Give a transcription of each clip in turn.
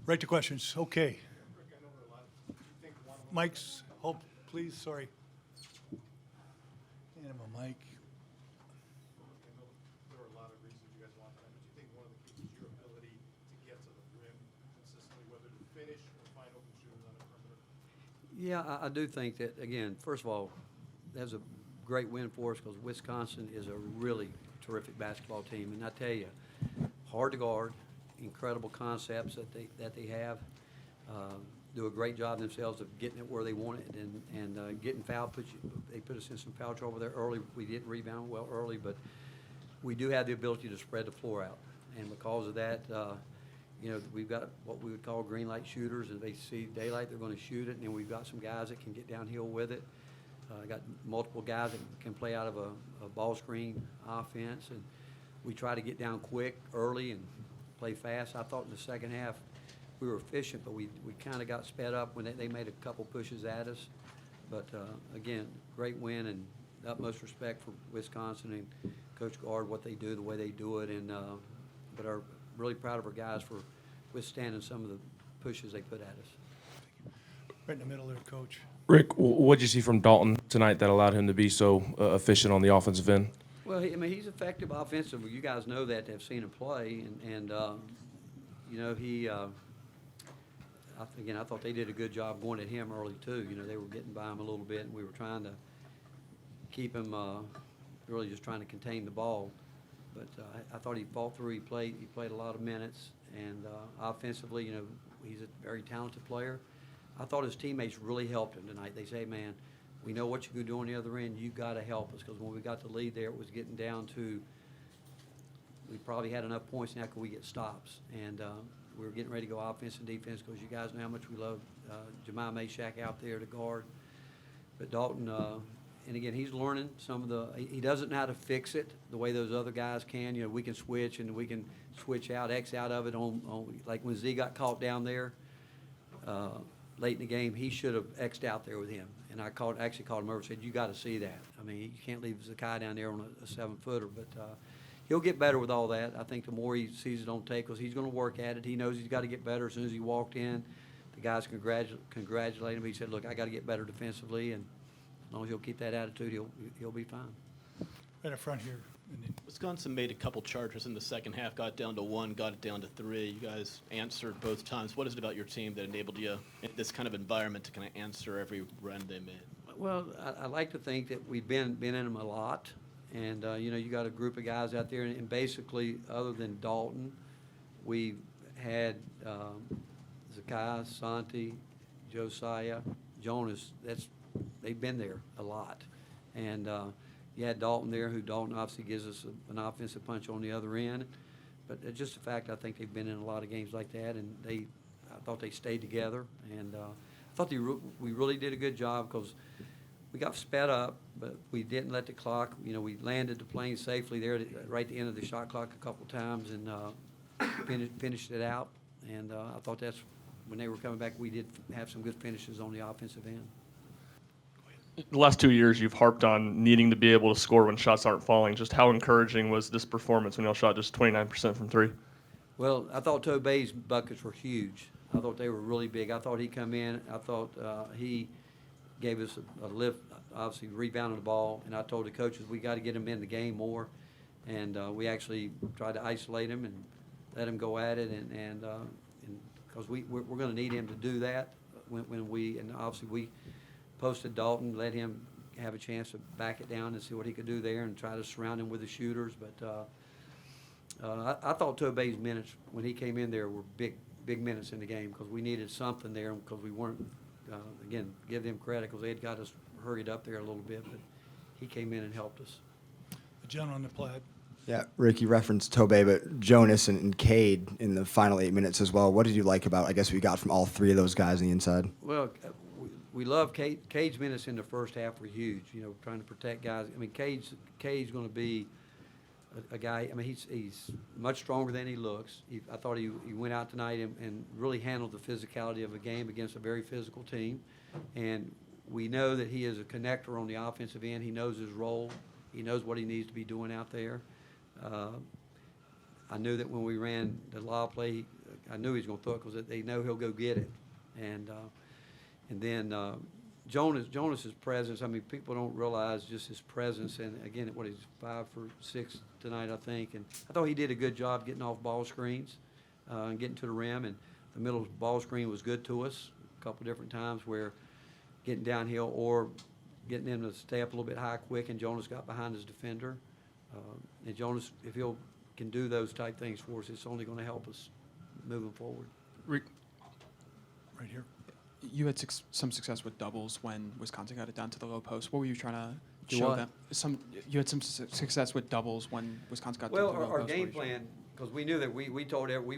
Right to questions. Okay. Mike's, hold, please, sorry. Hand him a mic. There are a lot of reasons you guys want that, but do you think one of the keys is your ability to get to the rim consistently, whether to finish or find open shooters on the perimeter? Yeah, I do think that, again, first of all, that's a great win for us because Wisconsin is a really terrific basketball team. And I tell you, hard to guard, incredible concepts that they have, do a great job themselves of getting it where they want it and getting foul. They put us in some foul trouble there early. We didn't rebound well early, but we do have the ability to spread the floor out. And because of that, we've got what we would call green light shooters, and they see daylight, they're going to shoot it. And then we've got some guys that can get downhill with it. Got multiple guys that can play out of a ball screen offense, and we try to get down quick early and play fast. I thought in the second half we were efficient, but we kind of got sped up when they made a couple pushes at us. But again, great win, and utmost respect for Wisconsin and Coach Gard, what they do, the way they do it, and but are really proud of our guys for withstanding some of the pushes they put at us. Right in the middle there, Coach. Rick, what did you see from Dalton tonight that allowed him to be so efficient on the offensive end? Well, he's effective offensively. You guys know that, have seen him play, and I thought they did a good job going at him early too. They were getting by him a little bit, and we were trying to keep him, really just trying to contain the ball. But I thought he fought through. He played a lot of minutes, and offensively, he's a very talented player. I thought his teammates really helped him tonight. They say, man, we know what you can do on the other end. You got to help us, because when we got the lead there, it was getting down to we probably had enough points now could we get stops. And we were getting ready to go offense and defense, because you guys know how much we love Jemiah Mashak out there to guard. But Dalton, and again, he's learning some of he doesn't know how to fix it the way those other guys can. We can switch, and we can switch out, X out of it on like when Z got caught down there. Late in the game, he should have X'd out there with him. And I actually called him over and said, you got to see that. I mean, you can't leave Zakai down there on a 7-footer. But he'll get better with all that. I think the more he sees it on tape, because he's going to work at it. He knows he's got to get better. As soon as he walked in, the guys congratulate him. He said, look, I got to get better defensively. And as long as he'll keep that attitude, he'll be fine. Right up front here. Wisconsin made a couple charges in the second half, got down to 1, got it down to 3. You guys answered both times. What is it about your team that enabled you in this kind of environment to kind of answer every run they made? Well, I like to think that we've been in them a lot. And, you got a group of guys out there. And basically, other than Dalton, we had Zakai, Santi, Josiah, Jonas. They've been there a lot. And you had Dalton there, who Dalton obviously gives us an offensive punch on the other end. But it's just a fact, I think they've been in a lot of games like that, and I thought they stayed together. And I thought we really did a good job, because we got sped up, but we didn't let the clock. We landed the plane safely there right at the end of the shot clock a couple times, and finished it out. And I thought that's when they were coming back, we did have some good finishes on the offensive end. The last 2 years, you've harped on needing to be able to score when shots aren't falling. Just how encouraging was this performance when y'all shot just 29% from 3? Well, I thought Tobey's buckets were huge. I thought they were really big. I thought he'd come in. I thought he gave us a lift, obviously rebounded the ball. And I told the coaches we got to get him in the game more. And we actually tried to isolate him and let him go at it. And because we're going to need him to do that and obviously we posted Dalton, let him have a chance to back it down and see what he could do there and try to surround him with the shooters. But I thought Tobey's minutes when he came in there were big minutes in the game, because we needed something there, because we weren't, again, give them credit, because they had got us hurried up there a little bit, but he came in and helped us. The gentleman on the plaid. Yeah, Rick, you referenced Tobey, but Jonas and Cade in the final 8 minutes as well. What did you like about, I guess, what you got from all three of those guys on the inside? Well, we love Cade's minutes in the first half were huge, trying to protect guys. I mean, Cade's going to be a guy, I mean, he's much stronger than he looks. I thought he went out tonight and really handled the physicality of a game against a very physical team. And we know that he is a connector on the offensive end. He knows his role. He knows what he needs to be doing out there. I knew that when we ran the lob play, I knew he was going to throw it because they know he'll go get it. And then Jonas's presence, I mean, people don't realize just his presence. And again, what he's 5 for 6 tonight, I think. And I thought he did a good job getting off ball screens and getting to the rim. And the middle ball screen was good to us a couple different times where getting downhill or getting him to stay up a little bit high quick, and Jonas got behind his defender. And Jonas, if he'll can do those type things for us, it's only going to help us moving forward. Right here. You had some success with doubles when Wisconsin got it down to the low post. What were you trying to Do show what? them? You had some success with doubles when Wisconsin got Well, down to the low our post. game plan, because we knew that we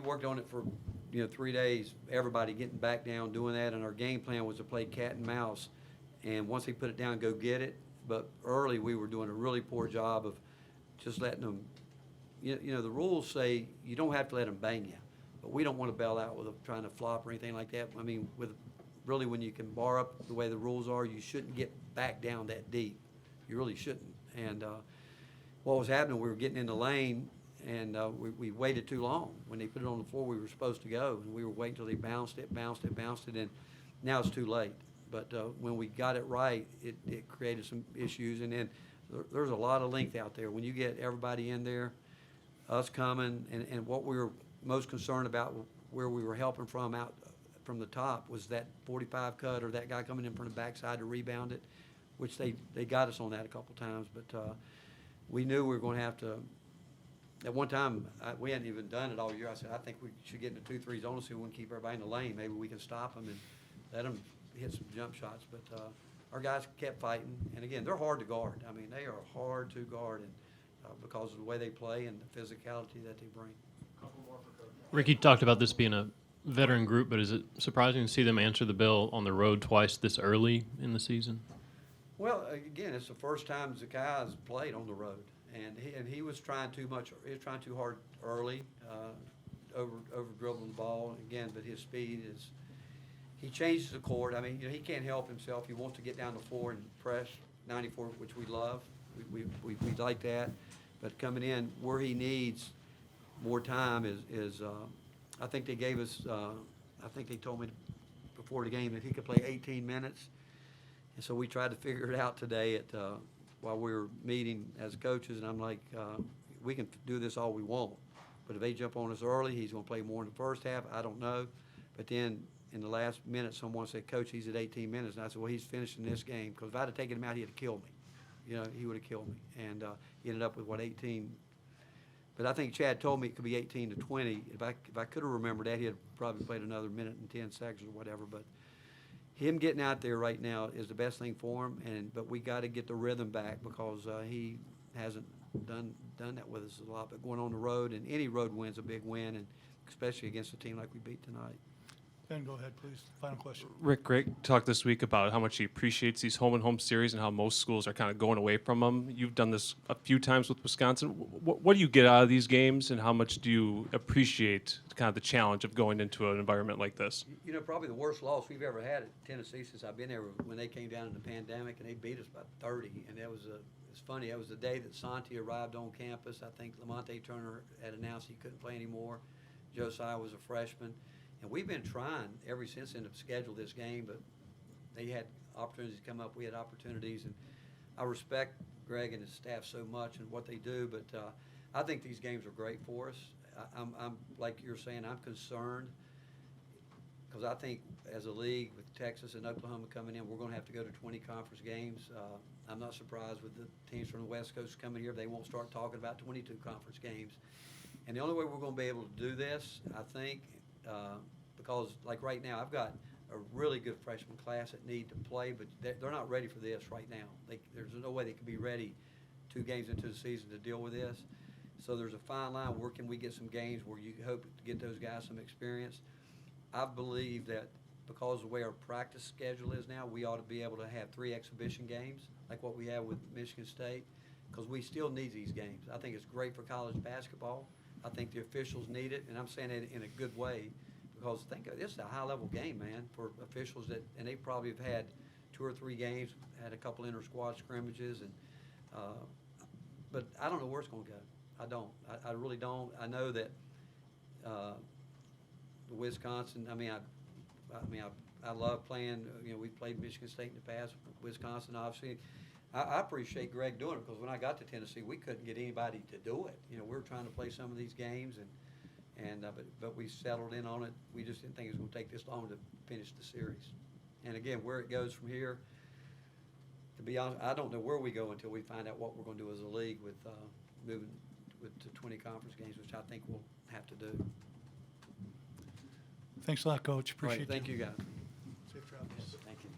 worked on it for 3 days, everybody getting back down, doing that, and our game plan was to play cat and mouse. And once he put it down, go get it. But early, we were doing a really poor job of just letting them, the rules say you don't have to let them bang you. But we don't want to bail out with trying to flop or anything like that. I mean, really, when you can bar up the way the rules are, you shouldn't get back down that deep. You really shouldn't. And what was happening, we were getting in the lane, and we waited too long. When they put it on the floor, we were supposed to go, and we were waiting until they bounced it, and now it's too late. But when we got it right, it created some issues. And then there's a lot of length out there. When you get everybody in there, us coming, and what we were most concerned about, where we were helping from out from the top, was that 45 cut or that guy coming in from the backside to rebound it, which they got us on that a couple times. But we knew we were going to have to. At one time, we hadn't even done it all year. I said, I think we should get into 2-3 zones so we can keep everybody in the lane. Maybe we can stop them and let them hit some jump shots. But our guys kept fighting. And again, they're hard to guard. I mean, they are hard to guard, and because of the way they play and the physicality that they bring. Rick, you talked about this being a veteran group, but is it surprising to see them answer the bell on the road twice this early in the season? Well, again, it's the first time Zakai's played on the road, and he was trying too much. He was trying too hard early, over dribbling the ball again. But his speed is. He changes the court. I mean, he can't help himself. He wants to get down the floor and press 94, which we love. We like that. But coming in where he needs more time is I think they gave us. I think they told me before the game that he could play 18 minutes. And so we tried to figure it out today while we were meeting as coaches, and I'm like, we can do this all we want, but if they jump on us early, he's going to play more in the first half. I don't know. But then in the last minute, someone said, Coach, he's at 18 minutes. And I said, well, he's finishing this game, because if I'd have taken him out, he'd have killed me. He would have killed me. And he ended up with, 18? But I think Chad told me it could be 18 to 20. If I could have remembered that, he had probably played another minute and 10 seconds or whatever. But him getting out there right now is the best thing for him, but we got to get the rhythm back, because he hasn't done that with us a lot. But going on the road, and any road win's a big win, and especially against a team like we beat tonight. Ben, go ahead, please. Final question. Rick, Greg talked this week about how much he appreciates these home and home series and how most schools are kind of going away from them. You've done this a few times with Wisconsin. What do you get out of these games, and how much do you appreciate kind of the challenge of going into an environment like this? Probably the worst loss we've ever had at Tennessee since I've been there, when they came down in the pandemic and they beat us by 30. And it's funny, that was the day that Santi arrived on campus. I think Lamonte Turner had announced he couldn't play anymore. Josiah was a freshman. And we've been trying ever since then to schedule this game, but they had opportunities to come up. We had opportunities, and I respect Greg and his staff so much and what they do, but I think these games are great for us. I'm like you're saying, I'm concerned, because I think as a league with Texas and Oklahoma coming in, we're going to have to go to 20 conference games. I'm not surprised with the teams from the West Coast coming here. They won't start talking about 22 conference games. And the only way we're going to be able to do this, I think, because like right now, I've got a really good freshman class that need to play, but they're not ready for this right now. There's no way they can be ready 2 games into the season to deal with this. So there's a fine line. Where can we get some games where you hope to get those guys some experience? I believe that because of the way our practice schedule is now, we ought to be able to have 3 exhibition games like what we have with Michigan State, because we still need these games. I think it's great for college basketball. I think the officials need it, and I'm saying it in a good way, because this is a high-level game, man, for officials and they probably have had 2 or 3 games, had a couple inter-squad scrimmages, and but I don't know where it's going to go. I don't. I really don't. I know that Wisconsin. I mean, I love playing. We've played Michigan State in the past, Wisconsin, obviously. I appreciate Greg doing it because when I got to Tennessee, we couldn't get anybody to do it. We were trying to play some of these games, but we settled in on it. We just didn't think it was going to take this long to finish the series. And again, where it goes from here, to be honest, I don't know where we go until we find out what we're going to do as a league with moving to 20 conference games, which I think we'll have to do. Thanks a lot, Coach. All right, Appreciate thank you, guys. Safe travels. Thank you.